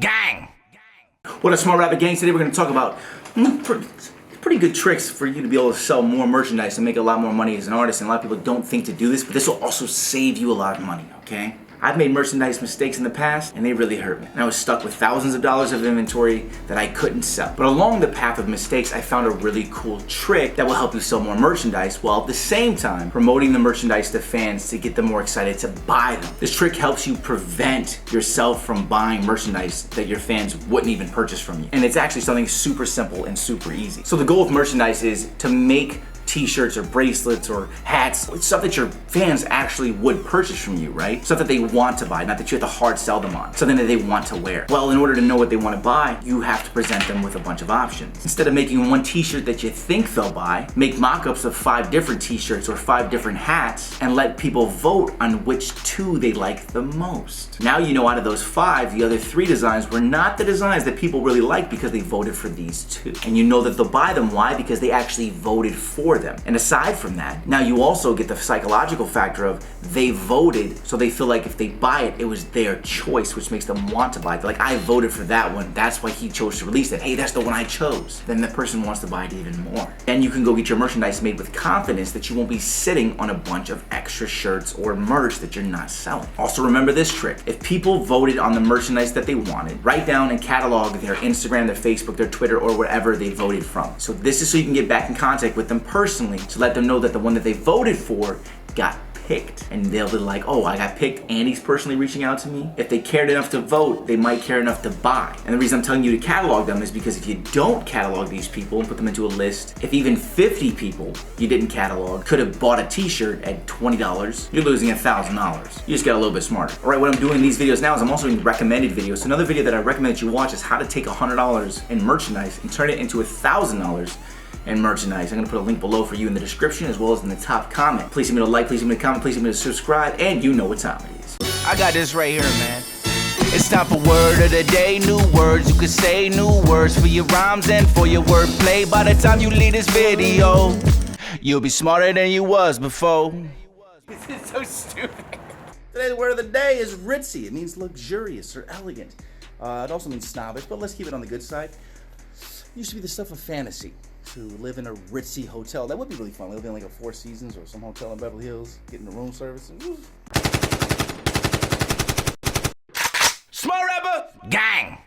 Gang! What up, Smart Rapper Gang? Today we're going to talk about pretty good tricks for you to be able to sell more merchandise and make a lot more money as an artist. And a lot of people don't think to do this, but this will also save you a lot of money, okay? I've made merchandise mistakes in the past, and they really hurt me. And I was stuck with thousands of dollars of inventory that I couldn't sell. But along the path of mistakes, I found a really cool trick that will help you sell more merchandise while at the same time promoting the merchandise to fans to get them more excited to buy them. This trick helps you prevent yourself from buying merchandise that your fans wouldn't even purchase from you. And it's actually something super simple and super easy. So the goal of merchandise is to make t-shirts or bracelets or hats, stuff that your fans actually would purchase from you, right? Stuff that they want to buy, not that you have to hard sell them on. Something that they want to wear. Well, in order to know what they want to buy, you have to present them with a bunch of options. Instead of making one t-shirt that you think they'll buy, make mock-ups of 5 different t-shirts or 5 different hats and let people vote on which 2 they like the most. Now you know out of those 5, the other 3 designs were not the designs that people really liked because they voted for these 2. And you know that they'll buy them. Why? Because they actually voted for them. And aside from that, now you also get the psychological factor of they voted, so they feel like if they buy it, it was their choice, which makes them want to buy it. They're like, I voted for that one, that's why he chose to release it. Hey, that's the one I chose. Then the person wants to buy it even more. And you can go get your merchandise made with confidence that you won't be sitting on a bunch of extra shirts or merch that you're not selling. Also remember this trick. If people voted on the merchandise that they wanted, write down and catalog their Instagram, their Facebook, their Twitter, or wherever they voted from. So this is so you can get back in contact with them personally to let them know that the one that they voted for got picked. And they'll be like, oh, I got picked and he's personally reaching out to me. If they cared enough to vote, they might care enough to buy. And the reason I'm telling you to catalog them is because if you don't catalog these people and put them into a list, if even 50 people you didn't catalog could have bought a t-shirt at $20, you're losing $1,000. You just got a little bit smarter. All right, what I'm doing in these videos now is I'm also doing recommended videos. So another video that I recommend that you watch is how to take $100 in merchandise and turn it into $1,000 and merchandise. I'm gonna put a link below for you in the description as well as in the top comment. Please leave me a like, please leave me a comment, please leave me a subscribe, and you know what time it is. I got this right here, man. It's time for word of the day. New words you can say, new words for your rhymes and for your wordplay. By the time you leave this video, you'll be smarter than you was before. This is so stupid. Today's word of the day is ritzy. It means luxurious or elegant. It also means snobbish, but let's keep it on the good side. It used to be the stuff of fantasy to live in a ritzy hotel. That would be really fun. Live in like a Four Seasons or some hotel in Beverly Hills, getting the room service. Smart Rapper Gang!